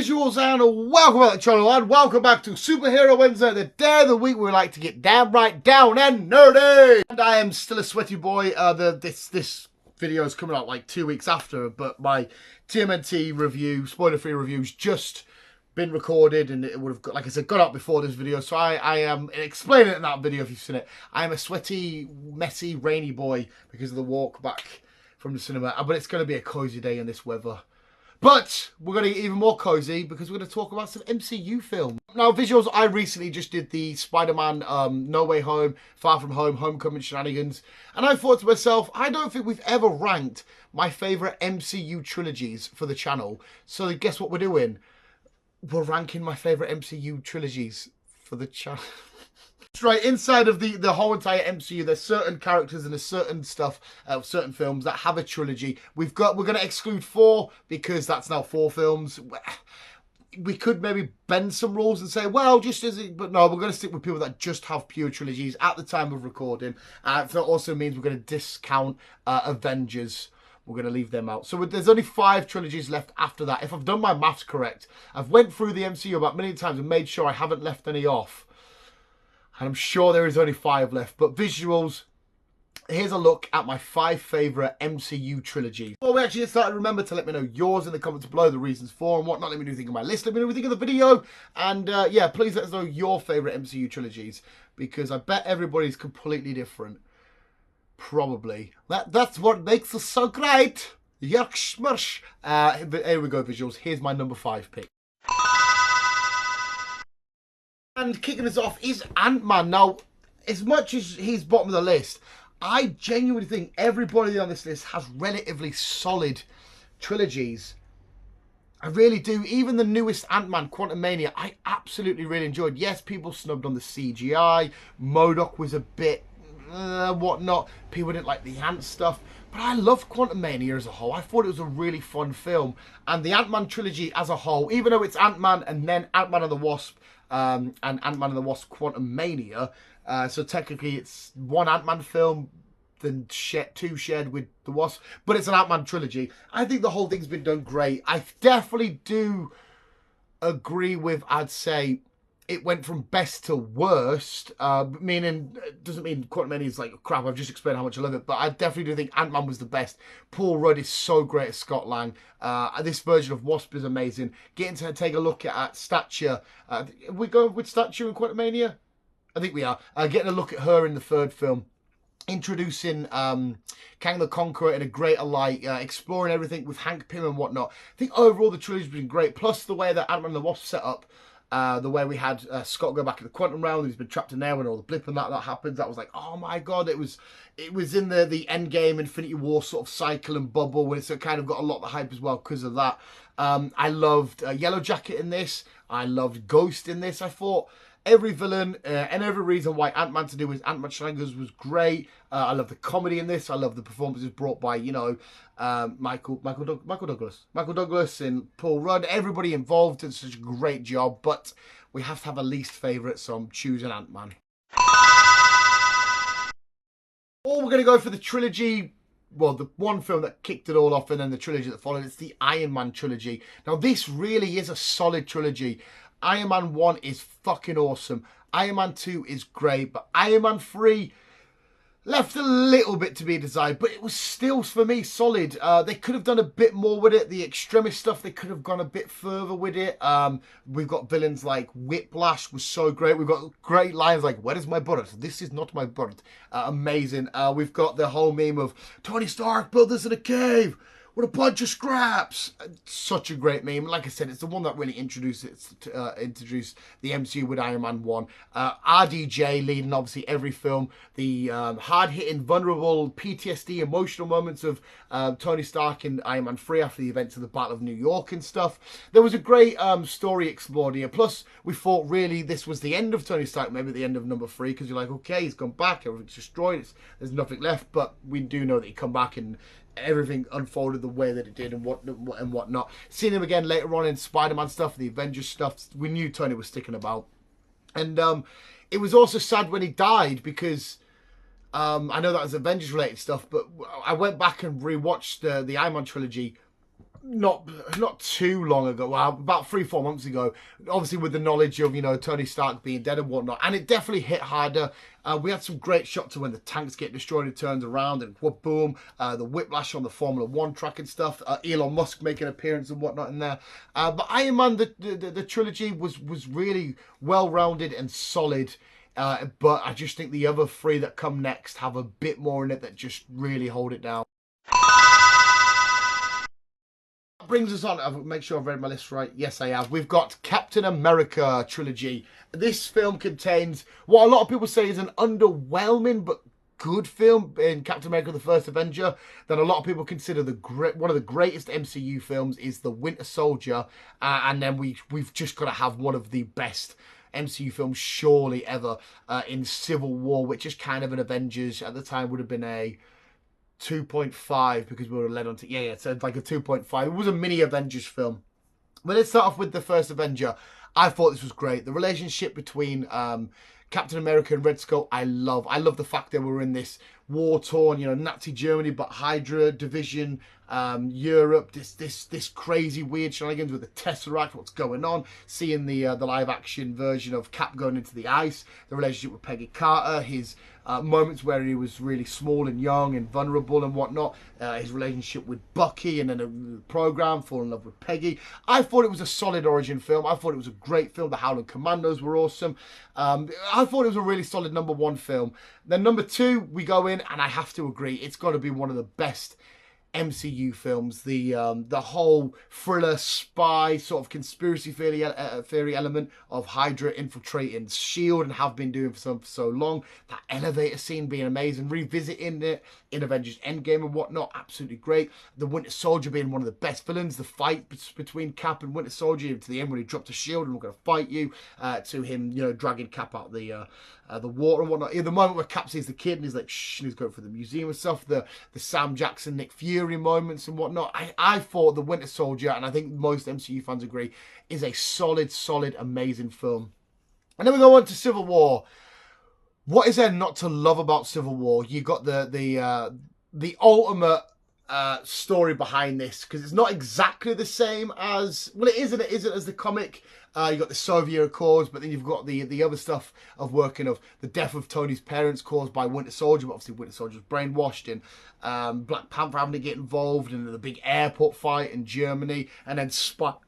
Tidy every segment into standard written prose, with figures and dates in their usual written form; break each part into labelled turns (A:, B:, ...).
A: visuals, and welcome back to the channel, and welcome back to Superhero Wednesday, the day of the week where we like to get damn right down and nerdy. And I am still a sweaty boy. This video is coming out like 2 weeks after, but my TMNT review, spoiler-free review's just been recorded, and it would have got, like I said, got out before this video. So I am explaining it in that video if you've seen it. I am a sweaty, messy, rainy boy because of the walk back from the cinema, but it's going to be a cozy day in this weather. But we're going to get even more cozy because we're going to talk about some MCU films. Now, visuals, I recently just did the Spider-Man No Way Home, Far From Home, Homecoming shenanigans. And I thought to myself, I don't think we've ever ranked my favourite MCU trilogies for the channel. So guess what we're doing? We're ranking my favourite MCU trilogies for the channel. Right, inside of the whole entire MCU, there's certain characters and there's certain stuff, certain films that have a trilogy. We're going to exclude 4 because that's now 4 films. We could maybe bend some rules and say, well, just as it, but no, we're going to stick with people that just have pure trilogies at the time of recording. So that also means we're going to discount Avengers. We're going to leave them out. So there's only 5 trilogies left after that. If I've done my maths correct, I've went through the MCU about a million times and made sure I haven't left any off. And I'm sure there is only 5 left. But visuals, here's a look at my 5 favourite MCU trilogies. Before we actually get started, remember to let me know yours in the comments below, the reasons for and whatnot. Let me know what you think of my list. Let me know what you think of the video. And yeah, please let us know your favourite MCU trilogies. Because I bet everybody's completely different. Probably. That's what makes us so great. Yuck smush. Here we go, visuals. Here's my number 5 pick. And kicking us off is Ant-Man. Now, as much as he's bottom of the list, I genuinely think everybody on this list has relatively solid trilogies. I really do. Even the newest Ant-Man, Quantumania, I absolutely really enjoyed. Yes, people snubbed on the CGI. MODOK was a bit whatnot. People didn't like the ant stuff. But I loved Quantumania as a whole. I thought it was a really fun film. And the Ant-Man trilogy as a whole, even though it's Ant-Man and then Ant-Man and the Wasp, and Ant-Man and the Wasp Quantumania. So technically it's one Ant-Man film, then 2 shared with the Wasp. But it's an Ant-Man trilogy. I think the whole thing's been done great. I definitely do agree with, I'd say, it went from best to worst, meaning, doesn't mean Quantumania is like crap, I've just explained how much I love it, but I definitely do think Ant-Man was the best. Paul Rudd is so great as Scott Lang. This version of Wasp is amazing. Getting to take a look at Stature. We go with Stature in Quantumania? I think we are. Getting a look at her in the 3rd film. Introducing Kang the Conqueror in a greater light, exploring everything with Hank Pym and whatnot. I think overall the trilogy's been great, plus the way that Ant-Man and the Wasp set up. The way we had Scott go back in the quantum realm, he's been trapped in there when all the blip and that happens. That was like, oh my god, it was in the Endgame Infinity War sort of cycle and bubble, where it's kind of got a lot of the hype as well because of that. I loved Yellow Jacket in this. I loved Ghost in this. I thought every villain and every reason why Ant-Man to do with Ant-Man shenanigans was great. I love the comedy in this. I love the performances brought by, you know, Michael Douglas and Paul Rudd. Everybody involved did such a great job. But we have to have a least favourite, so I'm choosing Ant-Man. Or we're going to go for the trilogy. Well, the one film that kicked it all off and then the trilogy that followed. It's the Iron Man trilogy. Now, this really is a solid trilogy. Iron Man 1 is fucking awesome. Iron Man 2 is great. But Iron Man 3 left a little bit to be desired. But it was still, for me, solid. They could have done a bit more with it. The Extremis stuff, they could have gone a bit further with it. We've got villains like Whiplash was so great. We've got great lines like, where is my bullet? This is not my bullet. Amazing. We've got the whole meme of, Tony Stark built this in a cave. What a bunch of scraps. Such a great meme. Like I said, it's the one that really introduced the MCU with Iron Man 1. RDJ leading, obviously, every film. The hard-hitting, vulnerable, PTSD, emotional moments of Tony Stark in Iron Man 3 after the events of the Battle of New York and stuff. There was a great story explored here. Plus, we thought, really, this was the end of Tony Stark, maybe the end of number 3, because you're like, okay, he's gone back, everything's destroyed, there's nothing left. But we do know that he come back and everything unfolded the way that it did and whatnot. Seeing him again later on in Spider-Man stuff, the Avengers stuff, we knew Tony was sticking about. And it was also sad when he died because I know that was Avengers related stuff, but I went back and rewatched the Iron Man trilogy not too long ago, well, about 3-4 months ago, obviously with the knowledge of, Tony Stark being dead and whatnot, and it definitely hit harder. We had some great shots of when the tanks get destroyed, it turns around and boom, the whiplash on the Formula 1 track and stuff, Elon Musk making an appearance and whatnot in there. But Iron Man, the trilogy was really well-rounded and solid. But I just think the other three that come next have a bit more in it that just really hold it down. Brings us on. I'll make sure I've read my list right. Yes, I have. We've got Captain America trilogy. This film contains what a lot of people say is an underwhelming but good film in Captain America: The First Avenger. That a lot of people consider one of the greatest MCU films is The Winter Soldier, and then we've just got to have one of the best MCU films surely ever in Civil War, which is kind of an Avengers at the time would have been a 2.5 because we were led on to so it's like a 2.5. It was a mini Avengers film. But let's start off with The First Avenger. I thought this was great. The relationship between Captain America and Red Skull, I love. I love the fact that we're in this war-torn, Nazi Germany, but Hydra division, Europe, this crazy weird shenanigans with the Tesseract, what's going on, seeing the live-action version of Cap going into the ice, the relationship with Peggy Carter, his moments where he was really small and young and vulnerable and whatnot, his relationship with Bucky, and then the program, fall in love with Peggy. I thought it was a solid origin film. I thought it was a great film. The Howling Commandos were awesome. I thought it was a really solid number one film. Then number two, we go in, and I have to agree, it's got to be one of the best MCU films. The whole thriller, spy, sort of conspiracy theory element of Hydra infiltrating S.H.I.E.L.D. and have been doing for so long. That elevator scene being amazing. Revisiting it in Avengers Endgame and whatnot, absolutely great. The Winter Soldier being one of the best villains. The fight between Cap and Winter Soldier to the end when he dropped a shield and we're going to fight you, to him, dragging Cap out the water and whatnot. The moment where Cap sees the kid and he's like, shh, and he's going for the museum and stuff. The Sam Jackson, Nick Fury moments and whatnot. I thought The Winter Soldier, and I think most MCU fans agree, is a solid, amazing film. And then we go on to Civil War. What is there not to love about Civil War? You got the ultimate story behind this, because it's not exactly the same as, well, it isn't as the comic. You got the Soviet Accords, but then you've got the other stuff of working of the death of Tony's parents caused by Winter Soldier. But obviously Winter Soldier's brainwashed, and Black Panther having to get involved, and the big airport fight in Germany, and then Spider-Man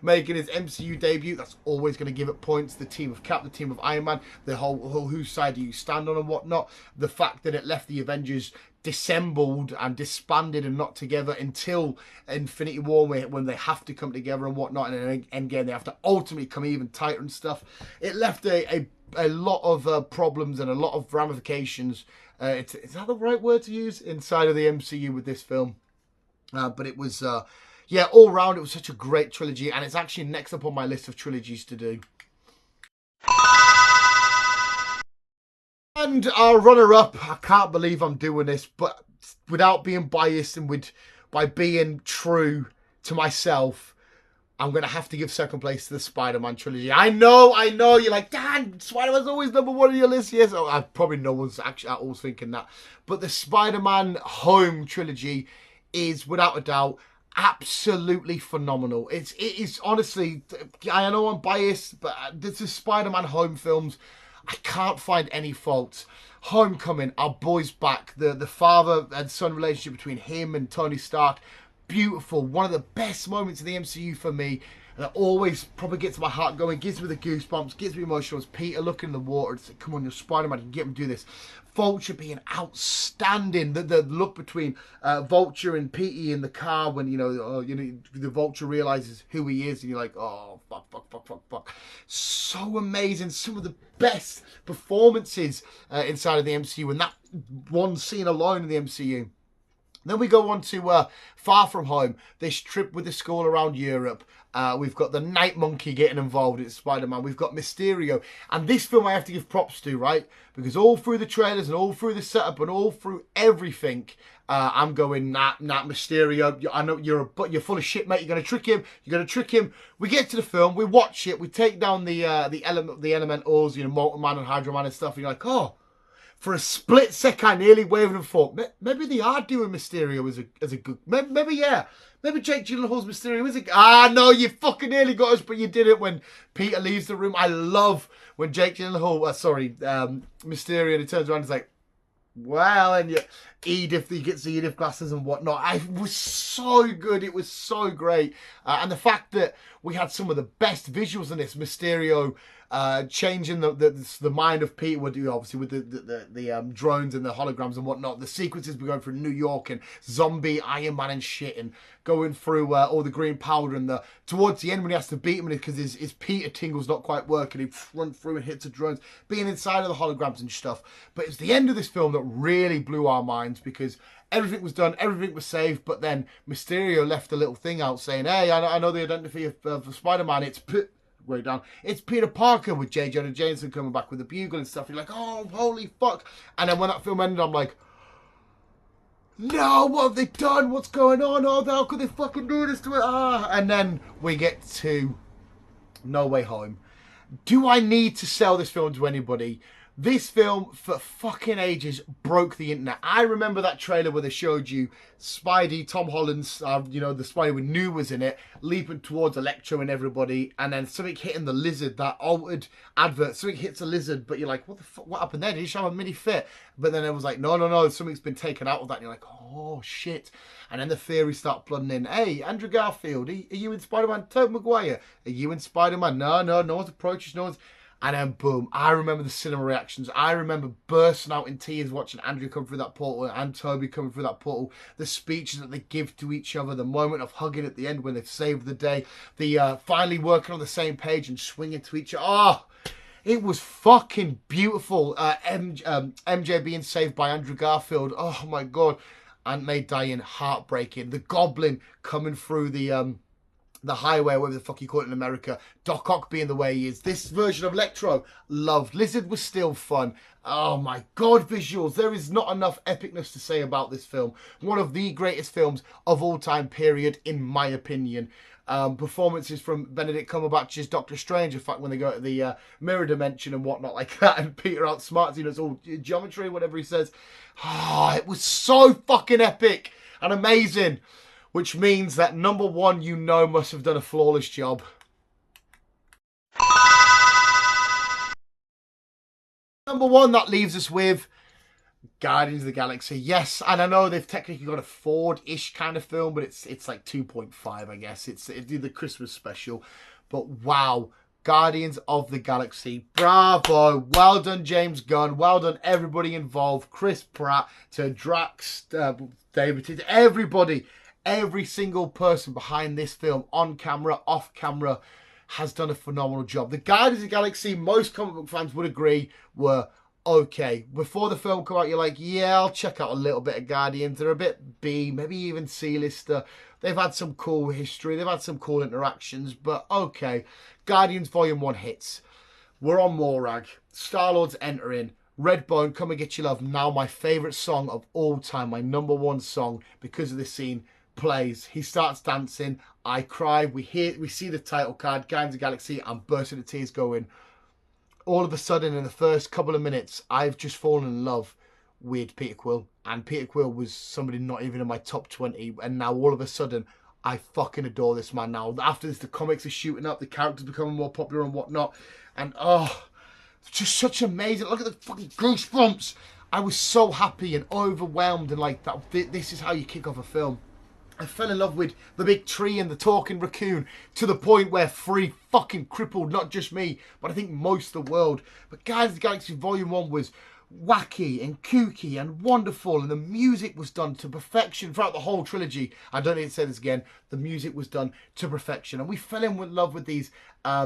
A: making his MCU debut. That's always going to give it points. The team of Cap, the team of Iron Man, the whole whose side do you stand on and whatnot. The fact that it left the Avengers dissembled and disbanded and not together until Infinity War, when they have to come together and whatnot, and then Endgame they have to ultimately come even tighter and stuff. It left a lot of problems and a lot of ramifications. Is that the right word to use? Inside of the MCU with this film. But it was... all round, it was such a great trilogy, and it's actually next up on my list of trilogies to do. And our runner-up, I can't believe I'm doing this, but without being biased and by being true to myself, I'm going to have to give second place to the Spider-Man trilogy. I know, you're like, Dan, Spider-Man's always number one on your list. Yes, probably no one's actually at all thinking that. But the Spider-Man Home trilogy is, without a doubt, absolutely phenomenal. It is honestly, I know I'm biased, but this is Spider-Man Home films. I can't find any faults. Homecoming, our boy's back. The father and son relationship between him and Tony Stark, beautiful. One of the best moments in the MCU for me. That always probably gets my heart going, gives me the goosebumps, gets me emotional. As Peter looking in the water, it's like, come on, you're Spider-Man, you can get him to do this. Vulture being outstanding. The look between Vulture and Petey in the car when the Vulture realizes who he is, and you're like, oh fuck. So amazing. Some of the best performances inside of the MCU, and that one scene alone in the MCU. Then we go on to Far From Home, this trip with the school around Europe. We've got the Night Monkey getting involved in Spider-Man. We've got Mysterio. And this film I have to give props to, right? Because all through the trailers and all through the setup and all through everything, I'm going, nah, Mysterio. I know you're full of shit, mate. You're going to trick him. We get to the film. We watch it. We take down the elementals, Molten Man and Hydro Man and stuff. And you're like, oh, For a split second, I nearly wavered and thought, maybe they are doing Mysterio as a good... Maybe, yeah. Maybe Jake Gyllenhaal's Mysterio is a... Ah, no, you fucking nearly got us, but you did it when Peter leaves the room. I love when Jake Gyllenhaal... Mysterio, and he turns around and he's like, well, and Edith, he gets the Edith glasses and whatnot. It was so good. It was so great. And the fact that we had some of the best visuals in this, Mysterio changing the mind of Peter, would do obviously with the drones and the holograms and whatnot. The sequences we're going through New York and zombie Iron Man and shit, and going through all the green powder, and towards the end when he has to beat him because his Peter tingle's not quite working, he runs through and hits the drones, being inside of the holograms and stuff. But it's the end of this film that really blew our minds, because everything was done, everything was saved, but then Mysterio left a little thing out saying, hey, I know the identity of Spider-Man, it's way down, it's Peter Parker, with J. Jonah Jameson coming back with the bugle and stuff. You're like, oh, holy fuck. And then when that film ended, I'm like, no, what have they done? What's going on? Oh, how could they fucking do this to it? And then we get to No Way Home. Do I need to sell this film to anybody? This film, for fucking ages, broke the internet. I remember that trailer where they showed you Spidey, Tom Holland's, the Spidey we knew was in it, leaping towards Electro and everybody, and then something hitting the lizard, that altered advert. Something hits a lizard, but you're like, what the fuck? What happened there? Did he show a mini fit? But then it was like, no, something's been taken out of that. And you're like, oh, shit. And then the theories start flooding in. Hey, Andrew Garfield, are you in Spider-Man? Tobey Maguire, are you in Spider-Man? No one's approached, no one's... And then boom, I remember the cinema reactions. I remember bursting out in tears watching Andrew come through that portal and Toby coming through that portal. The speeches that they give to each other, the moment of hugging at the end when they've saved the day, the finally working on the same page and swinging to each other. Oh, it was fucking beautiful. MJ being saved by Andrew Garfield. Oh my God. Aunt May dying, heartbreaking. The Goblin coming through the highway, whatever the fuck you call it in America. Doc Ock being the way he is. This version of Electro, loved. Lizard was still fun. Oh my God, visuals. There is not enough epicness to say about this film. One of the greatest films of all time, period, in my opinion. Performances from Benedict Cumberbatch's Doctor Strange, in fact, when they go to the mirror dimension and whatnot like that, and Peter outsmarts, it's all geometry, whatever he says. It was so fucking epic and amazing. Which means that number one, must have done a flawless job. Number one, that leaves us with Guardians of the Galaxy. Yes, and I know they've technically got a Ford-ish kind of film, but it's like 2.5, I guess. It's the Christmas special. But wow, Guardians of the Galaxy. Bravo. Well done, James Gunn. Well done, everybody involved. Chris Pratt to Drax, David, to everybody. Every single person behind this film, on camera, off camera, has done a phenomenal job. The Guardians of the Galaxy, most comic book fans would agree, were okay. Before the film came out, you're like, yeah, I'll check out a little bit of Guardians. They're a bit B, maybe even C-lister. They've had some cool history. They've had some cool interactions, but okay. Guardians Volume 1 hits. We're on Morag. Star-Lord's entering. Redbone, Come and Get Your Love. Now my favourite song of all time. My number one song because of this scene. Plays. He starts dancing. I cry. We see the title card, Guardians of the Galaxy. I'm bursting into tears going, all of a sudden in the first couple of minutes, I've just fallen in love with Peter Quill. And Peter Quill was somebody not even in my top 20. And now all of a sudden, I fucking adore this man now. After this, the comics are shooting up. The characters becoming more popular and whatnot. And just such amazing. Look at the fucking goosebumps. I was so happy and overwhelmed. And like that. This is how you kick off a film. I fell in love with the big tree and the talking raccoon to the point where Free fucking crippled not just me, but I think most of the world. But Guardians of the Galaxy Volume 1 was wacky and kooky and wonderful, and the music was done to perfection throughout the whole trilogy. I don't need to say this again. The music was done to perfection, and we fell in love with these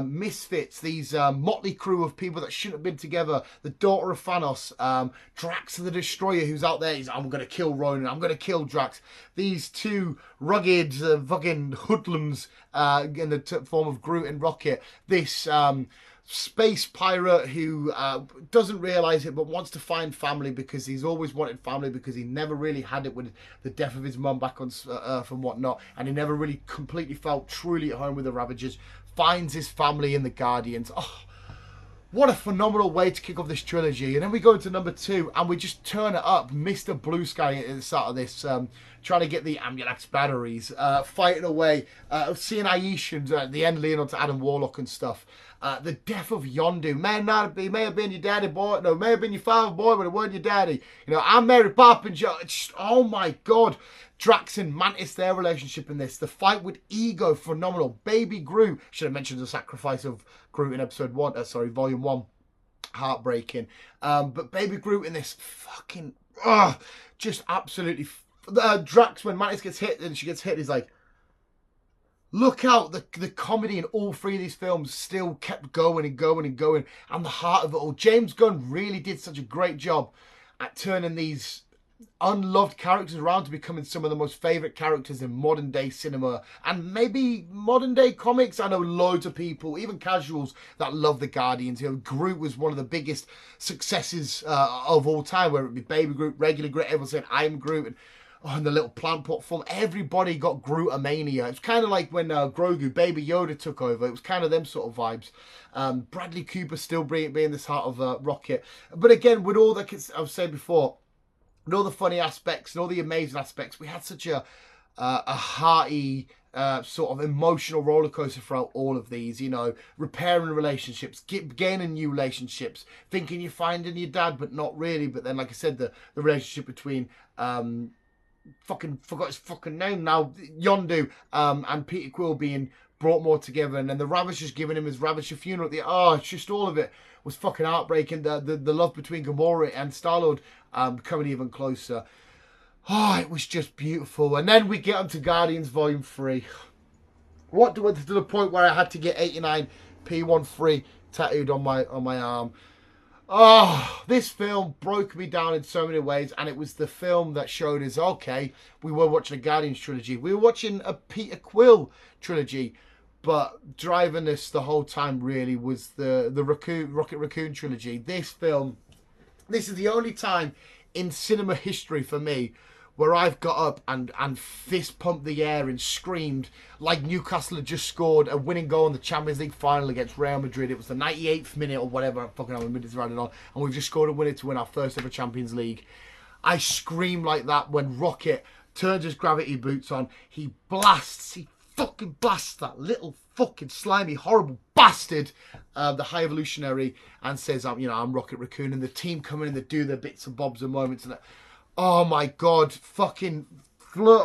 A: misfits, these motley crew of people that shouldn't have been together. The daughter of Thanos, Drax the Destroyer, who's out there. I'm going to kill Ronan. I'm going to kill Drax. These two rugged fucking hoodlums in the form of Groot and Rocket. This space pirate who doesn't realize it but wants to find family because he's always wanted family because he never really had it with the death of his mum back on Earth and whatnot, and he never really completely felt truly at home with the Ravagers. Finds his family in the Guardians. What a phenomenal way to kick off this trilogy. And then we go into number 2 and we just turn it up. Mr. Blue Sky at the start of this, trying to get the Ambulax batteries, fighting away, seeing Aisha at the end leaning onto Adam Warlock and stuff. The death of Yondu. May have been your daddy, boy. No, may have been your father, boy, but it wasn't your daddy. You know, I'm Mary Poppins. Just, oh my God. Drax and Mantis, their relationship in this. The fight with Ego, phenomenal. Baby Groot. Should have mentioned the sacrifice of Groot in episode 1. Volume 1. Heartbreaking. But Baby Groot in this, fucking, just absolutely. Drax, when Mantis gets hit and she gets hit, he's like, look out, the comedy in all 3 of these films still kept going and going and going. And the heart of it all. James Gunn really did such a great job at turning these unloved characters around to becoming some of the most favourite characters in modern day cinema and maybe modern day comics. I know loads of people, even casuals, that love the Guardians. You know, Groot was one of the biggest successes of all time, whether it be Baby Groot, regular Groot, everyone saying I'm Groot, and the little plant pot form. Everybody got Groot-a-mania. It's kind of like when Grogu, Baby Yoda took over. It was kind of them sort of vibes. Bradley Cooper still being this heart of Rocket. But again, with all that I've said before, and all the funny aspects and all the amazing aspects, we had such a hearty, sort of emotional roller coaster throughout all of these. You know, repairing relationships, gaining new relationships, thinking you're finding your dad, but not really. But then, like I said, the relationship between fucking forgot his fucking name now, Yondu, and Peter Quill being brought more together, and then the Ravishers giving him his Ravisher funeral. It's just all of it was fucking heartbreaking. The love between Gamora and Star-Lord coming even closer. It was just beautiful. And then we get onto Guardians Volume 3. What to the point where I had to get 89 P13 tattooed on my arm. This film broke me down in so many ways, and it was the film that showed us, okay, we were watching a Guardians trilogy. We were watching a Peter Quill trilogy, but driving this the whole time really was the Rocket Raccoon trilogy. This film, this is the only time in cinema history for me where I've got up and fist pumped the air and screamed like Newcastle had just scored a winning goal in the Champions League final against Real Madrid. It was the 98th minute or whatever, fucking how many minutes running on, and we've just scored a winner to win our first ever Champions League. I screamed like that when Rocket turns his gravity boots on. He fucking blasts that little fucking slimy, horrible bastard, the High Evolutionary, and says, I'm Rocket Raccoon, and the team come in and they do their bits and bobs and moments, and oh my God, fucking floor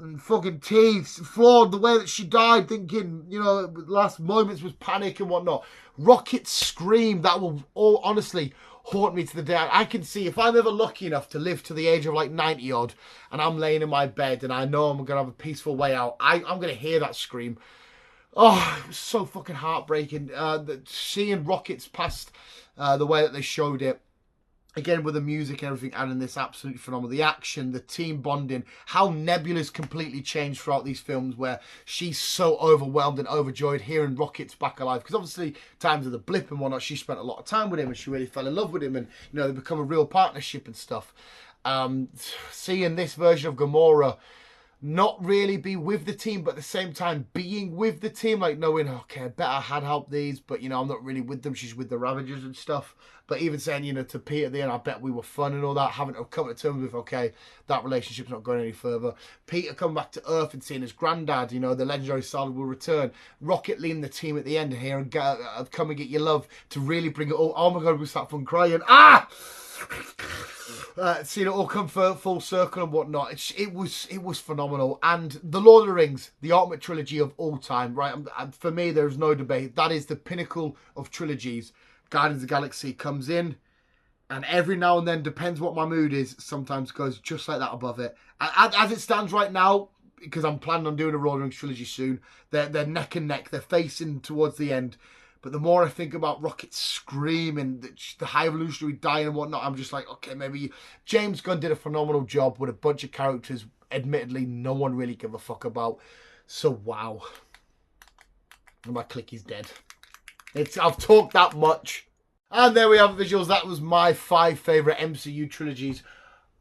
A: and fucking teeth, floored the way that she died, thinking, last moments was panic and whatnot. Rocket's scream, that will all honestly haunt me to the day. I can see if I'm ever lucky enough to live to the age of like 90 odd and I'm laying in my bed and I know I'm going to have a peaceful way out, I'm going to hear that scream. It was so fucking heartbreaking. Seeing Rockets past the way that they showed it, again with the music and everything, adding this, absolutely phenomenal. The action, the team bonding, how Nebula's completely changed throughout these films, where she's so overwhelmed and overjoyed hearing Rocket's back alive. Because obviously, times of the blip and whatnot, she spent a lot of time with him and she really fell in love with him, and they become a real partnership and stuff. Seeing this version of Gamora not really be with the team, but at the same time being with the team, like knowing, okay, I bet I had helped these, but I'm not really with them. She's with the Ravagers and stuff. But even saying, to Pete at the end, I bet we were fun and all that, having to come to terms with, okay, that relationship's not going any further. Peter coming back to Earth and seeing his granddad, the legendary Star-Lord will return. Rocket leading the team at the end here and come and get your love to really bring it all. Oh my God, we start from crying. Seeing it all come full circle and whatnot, it was phenomenal. And the Lord of the Rings, the ultimate trilogy of all time, right? For me, there's no debate. That is the pinnacle of trilogies. Guardians of the Galaxy comes in, and every now and then, depends what my mood is, sometimes goes just like that above it. As it stands right now, because I'm planning on doing a Lord of the Rings trilogy soon, they're neck and neck, they're facing towards the end. But the more I think about Rocket screaming, the High Evolutionary dying and whatnot, I'm just like, okay, maybe James Gunn did a phenomenal job with a bunch of characters, admittedly, no one really give a fuck about. So, wow. And my click is dead. I've talked that much. And there we have visuals. That was my 5 favourite MCU trilogies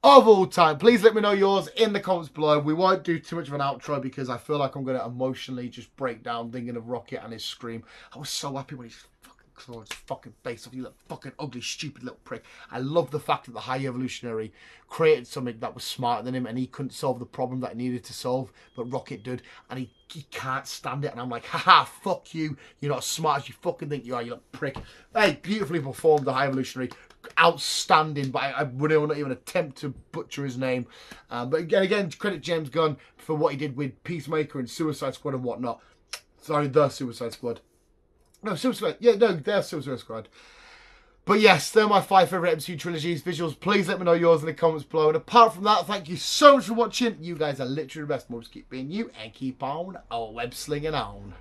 A: of all time. Please let me know yours in the comments below. We won't do too much of an outro because I feel like I'm going to emotionally just break down thinking of Rocket and his scream. I was so happy when he fucking clawed his fucking face off. You little fucking ugly, stupid little prick. I love the fact that the High Evolutionary created something that was smarter than him and he couldn't solve the problem that he needed to solve, but Rocket did, and he can't stand it. And I'm like, haha, fuck you. You're not as smart as you fucking think you are, you little prick. Hey, beautifully performed, the High Evolutionary. Outstanding, but I would not even attempt to butcher his name. But again, credit James Gunn for what he did with Peacemaker and Suicide Squad and whatnot. Sorry, the Suicide Squad. No, Suicide. Yeah, no, they're Suicide Squad. But yes, they're my 5 favourite MCU trilogies. Visuals, please let me know yours in the comments below. And apart from that, thank you so much for watching. You guys are literally the best. Most keep being you and keep on web slinging on.